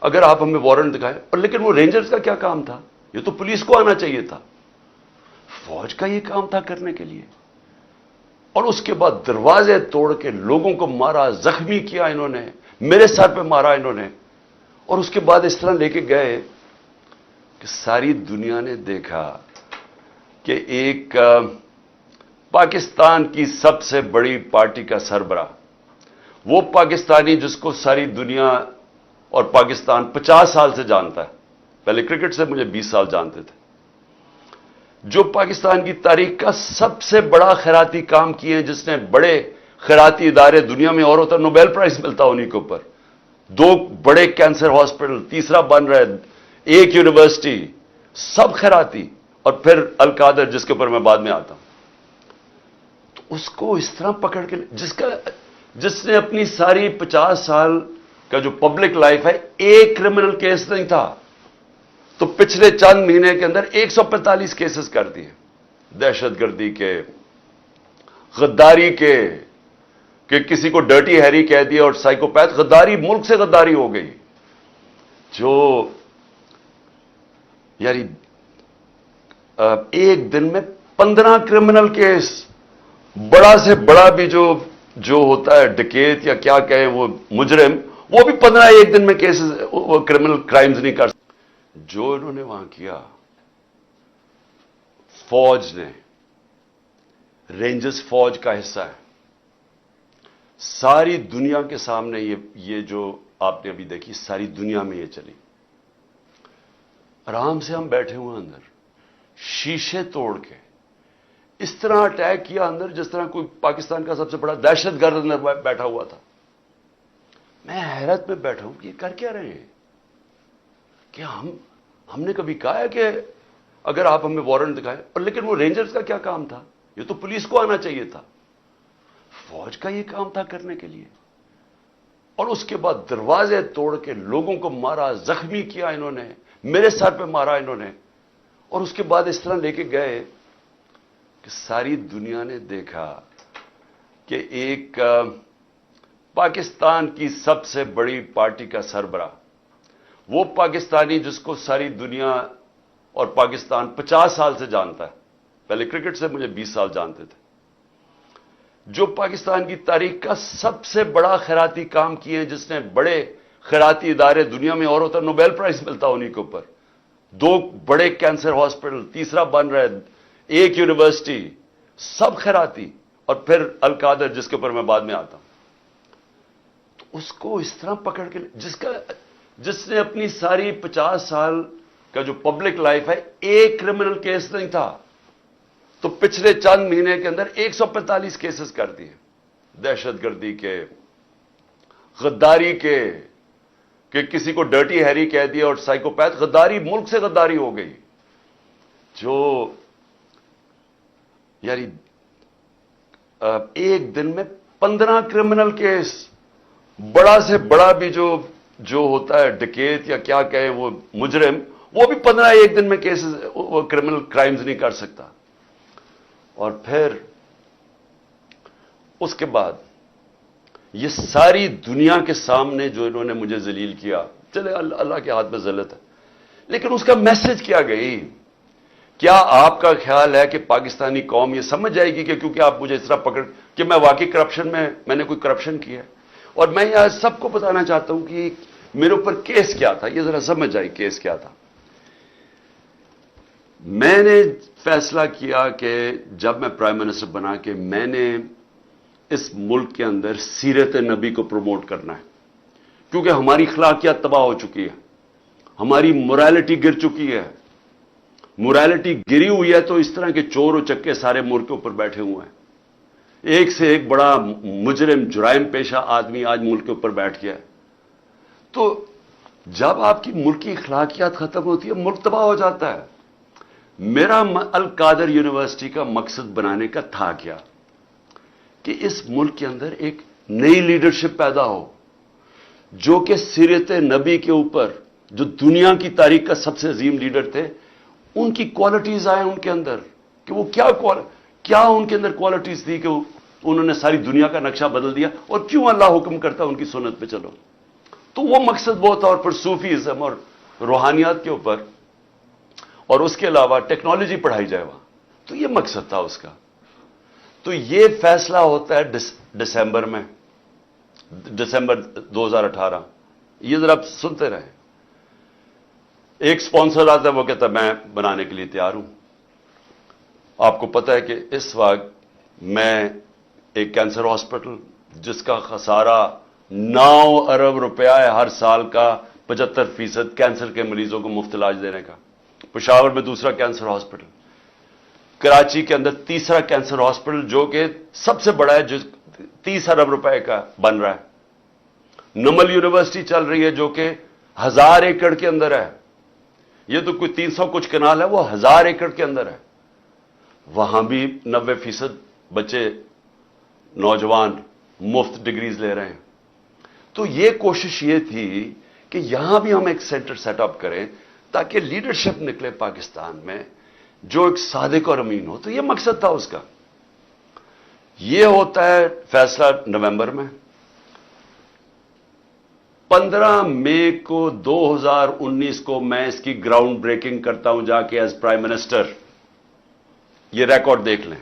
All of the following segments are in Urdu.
اگر آپ ہمیں وارنٹ دکھائیں. اور لیکن وہ رینجرز کا کیا کام تھا؟ یہ تو پولیس کو آنا چاہیے تھا. فوج کا یہ کام تھا کرنے کے لیے. اور اس کے بعد دروازے توڑ کے لوگوں کو مارا، زخمی کیا انہوں نے، میرے سر پہ مارا انہوں نے. اور اس کے بعد اس طرح لے کے گئے کہ ساری دنیا نے دیکھا کہ ایک پاکستان کی سب سے بڑی پارٹی کا سربراہ، وہ پاکستانی جس کو ساری دنیا اور پاکستان 50 سال سے جانتا ہے، پہلے کرکٹ سے مجھے 20 سال جانتے تھے، جو پاکستان کی تاریخ کا سب سے بڑا خیراتی کام کیے ہیں، جس نے بڑے خیراتی ادارے دنیا میں اور ہوتا، نوبیل پرائز ملتا انہیں کے اوپر، 2 بڑے کینسر ہاسپٹل، تیسرا بن رہا ہے، 1 یونیورسٹی، سب خیراتی. اور پھر القادر جس کے اوپر میں بعد میں آتا ہوں. تو اس کو اس طرح پکڑ کے جس نے اپنی ساری 50 سال کا جو پبلک لائف ہے، ایک کرمنل کیس نہیں تھا، تو پچھلے چند مہینے کے اندر 145 کیسز کر دیے، دہشت گردی کے، غداری کے، کہ کسی کو ڈرٹی ہیری کہہ دیا، اور سائیکوپیتھ غداری، ملک سے غداری ہو گئی. جو یاری ایک دن میں 15 کرمنل کیس، بڑا سے بڑا بھی جو ہوتا ہے ڈکیت یا کیا کہیں وہ مجرم، وہ بھی 15 ایک دن میں کیسز، وہ کرمنل کرائمز نہیں کر سکتے. جو انہوں نے وہاں کیا، فوج نے، رینجرز فوج کا حصہ ہے، ساری دنیا کے سامنے یہ جو آپ نے ابھی دیکھی، ساری دنیا میں یہ چلی. آرام سے ہم بیٹھے ہوئے اندر، شیشے توڑ کے اس طرح اٹیک کیا اندر، جس طرح کوئی پاکستان کا سب سے بڑا دہشت گرد اندر بیٹھا ہوا تھا. میں حیرت میں بیٹھا ہوں کہ یہ کر کیا رہے ہیں؟ کہ ہم نے کبھی کہا ہے کہ اگر آپ ہمیں وارنٹ دکھائیں. اور لیکن وہ رینجرز کا کیا کام تھا؟ یہ تو پولیس کو آنا چاہیے تھا. فوج کا یہ کام تھا کرنے کے لیے. اور اس کے بعد دروازے توڑ کے لوگوں کو مارا، زخمی کیا انہوں نے، میرے سر پہ مارا انہوں نے. اور اس کے بعد اس طرح لے کے گئے کہ ساری دنیا نے دیکھا کہ ایک پاکستان کی سب سے بڑی پارٹی کا سربراہ، وہ پاکستانی جس کو ساری دنیا اور پاکستان 50 سال سے جانتا ہے، پہلے کرکٹ سے مجھے 20 سال جانتے تھے، جو پاکستان کی تاریخ کا سب سے بڑا خیراتی کام کیے ہیں، جس نے بڑے خیراتی ادارے دنیا میں اور ہوتا، نوبیل پرائز ملتا انہیں کے اوپر، 2 بڑے کینسر ہاسپٹل، تیسرا بن رہا ہے، 1 یونیورسٹی، سب خیراتی. اور پھر القادر جس کے اوپر میں بعد میں آتا ہوں. تو اس کو اس طرح پکڑ کے جس نے اپنی ساری 50 سال کا جو پبلک لائف ہے، ایک کرمنل کیس نہیں تھا، تو پچھلے چند مہینے کے اندر 145 کیسز کر دیے، دہشت گردی کے، غداری کے، کہ کسی کو ڈرٹی ہیری کہہ دیا، اور سائیکوپیتھ غداری، ملک سے غداری ہو گئی. جو یاری ایک دن میں 15 کرمنل کیس، بڑا سے بڑا بھی جو ہوتا ہے ڈکیت یا کیا کہیں وہ مجرم، وہ بھی 15 ایک دن میں کیسز، وہ کرمنل کرائمز نہیں کر سکتا. اور پھر اس کے بعد یہ ساری دنیا کے سامنے جو انہوں نے مجھے ذلیل کیا، چلے اللہ کے ہاتھ میں ذلت ہے، لیکن اس کا میسج کیا گئی؟ کیا آپ کا خیال ہے کہ پاکستانی قوم یہ سمجھ جائے گی کہ کیونکہ آپ مجھے اس طرح پکڑ کہ میں واقعی کرپشن میں نے کوئی کرپشن کیا ہے؟ اور میں یہاں سب کو بتانا چاہتا ہوں کہ میرے اوپر کیس کیا تھا، یہ ذرا سمجھ جائے کیس کیا تھا. میں نے فیصلہ کیا کہ جب میں پرائم منسٹر بنا کہ میں نے اس ملک کے اندر سیرت نبی کو پروموٹ کرنا ہے، کیونکہ ہماری اخلاقیات تباہ ہو چکی ہے، ہماری موریلٹی گر چکی ہے. موریلٹی گری ہوئی ہے تو اس طرح کے چور و چکے سارے ملک کے اوپر بیٹھے ہوئے ہیں. ایک سے ایک بڑا مجرم، جرائم پیشہ آدمی آج ملک کے اوپر بیٹھ گیا ہے. تو جب آپ کی ملکی اخلاقیات ختم ہوتی ہے، ملک تباہ ہو جاتا ہے. میرا القادر یونیورسٹی کا مقصد بنانے کا تھا کیا؟ کہ اس ملک کے اندر ایک نئی لیڈرشپ پیدا ہو، جو کہ سیرت نبی کے اوپر، جو دنیا کی تاریخ کا سب سے عظیم لیڈر تھے، ان کی کوالٹیز آئیں ان کے اندر، کہ وہ کیا ان کے اندر کوالٹیز تھی کہ انہوں نے ساری دنیا کا نقشہ بدل دیا، اور کیوں اللہ حکم کرتا ان کی سنت پہ چلو. تو وہ مقصد وہ تھا، اور پھر صوفیزم اور روحانیات کے اوپر، اور اس کے علاوہ ٹیکنالوجی پڑھائی جائے وہاں، تو یہ مقصد تھا اس کا. تو یہ فیصلہ ہوتا ہے دسمبر میں، دسمبر 2018. یہ ذرا آپ سنتے رہیں. ایک سپانسر آتا ہے، وہ کہتا ہے میں بنانے کے لیے تیار ہوں. آپ کو پتا ہے کہ اس وقت میں ایک کینسر ہاسپٹل جس کا خسارہ 9 ارب روپیہ ہے ہر سال کا، 75% کینسر کے مریضوں کو مفت علاج دینے کا. پشاور میں دوسرا کینسر ہاسپٹل، کراچی کے اندر تیسرا کینسر ہاسپٹل جو کہ سب سے بڑا ہے، جو 30 ارب روپے کا بن رہا ہے. نمل یونیورسٹی چل رہی ہے جو کہ 1000 ایکڑ کے اندر ہے. یہ تو کوئی 300 کچھ کنال ہے، وہ 1000 ایکڑ کے اندر ہے. وہاں بھی 90% بچے نوجوان مفت ڈگریز لے رہے ہیں. تو یہ کوشش یہ تھی کہ یہاں بھی ہم ایک سینٹر سیٹ اپ کریں تاکہ لیڈرشپ نکلے پاکستان میں جو ایک صادق اور امین ہو. تو یہ مقصد تھا اس کا. یہ ہوتا ہے فیصلہ نومبر میں. 15 مئی کو 2019 کو میں اس کی گراؤنڈ بریکنگ کرتا ہوں جا کے ایز پرائم منسٹر. یہ ریکارڈ دیکھ لیں.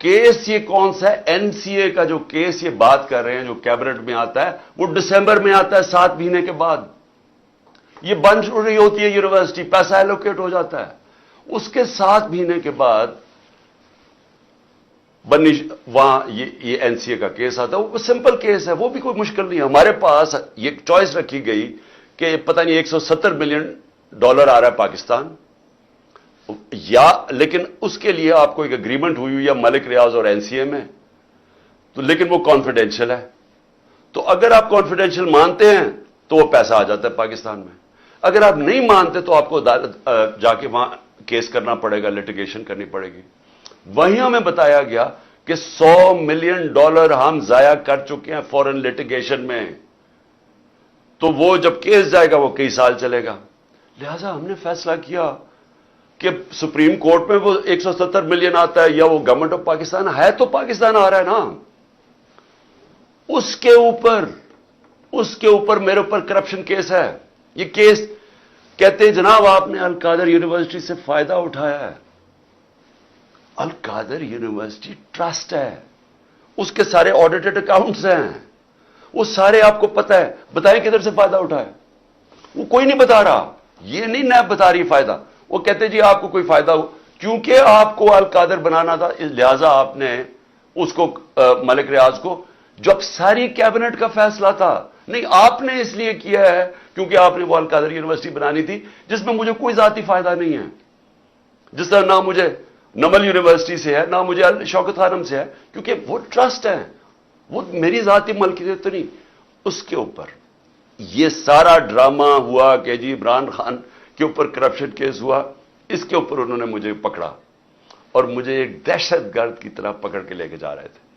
کیس یہ کون سا ہے؟ این سی اے کا جو کیس یہ بات کر رہے ہیں جو کیبنٹ میں آتا ہے وہ دسمبر میں آتا ہے، 7 مہینے کے بعد. یہ بن رہی ہوتی ہے یونیورسٹی، پیسہ ایلوکیٹ ہو جاتا ہے. اس کے 7 مہینے کے بعد وہاں یہ این سی اے کا کیس آتا ہے. وہ سمپل کیس ہے، وہ بھی کوئی مشکل نہیں ہے. ہمارے پاس یہ چوائس رکھی گئی کہ پتہ نہیں $170 ملین آ رہا ہے پاکستان، یا لیکن اس کے لیے آپ کو ایک اگریمنٹ ہوئی ہے ملک ریاض اور این سی اے میں، تو لیکن وہ کانفیڈینشیل ہے. تو اگر آپ کانفیڈینشیل مانتے ہیں تو وہ پیسہ آ جاتا ہے پاکستان میں. اگر آپ نہیں مانتے تو آپ کو جا کے وہاں کیس کرنا پڑے گا، لٹیگیشن کرنی پڑے گی. وہیں ہمیں بتایا گیا کہ $100 ملین ہم ضائع کر چکے ہیں فورن لٹیگیشن میں. تو وہ جب کیس جائے گا وہ کئی سال چلے گا. لہذا ہم نے فیصلہ کیا کہ سپریم کورٹ میں وہ 170 ملین آتا ہے یا وہ گورنمنٹ آف پاکستان ہے، تو پاکستان آ رہا ہے نا. اس کے اوپر میرے اوپر کرپشن کیس ہے. یہ کیس کہتے ہیں جناب آپ نے القادر یونیورسٹی سے فائدہ اٹھایا ہے. القادر یونیورسٹی ٹرسٹ ہے، اس کے سارے آڈیٹڈ اکاؤنٹس ہیں، وہ سارے آپ کو پتہ ہے. بتائیں کدھر سے فائدہ اٹھایا؟ وہ کوئی نہیں بتا رہا. یہ نہیں نیب بتا رہی فائدہ. وہ کہتے جی آپ کو کوئی فائدہ ہو، کیونکہ آپ کو القادر بنانا تھا لہذا آپ نے اس کو ملک ریاض کو، جب ساری کیبنٹ کا فیصلہ تھا. نہیں، آپ نے اس لیے کیا ہے کیونکہ آپ نے وہ القادر یونیورسٹی بنانی تھی جس میں مجھے کوئی ذاتی فائدہ نہیں ہے. جس طرح نہ مجھے نمل یونیورسٹی سے ہے، نہ مجھے شوکت خانم سے ہے، کیونکہ وہ ٹرسٹ ہے، وہ میری ذاتی ملکیت تو نہیں. اس کے اوپر یہ سارا ڈرامہ ہوا کہ جی عمران خان کے اوپر کرپشن کیس ہوا. اس کے اوپر انہوں نے مجھے پکڑا اور مجھے ایک دہشت گرد کی طرح پکڑ کے لے کے جا رہے تھے.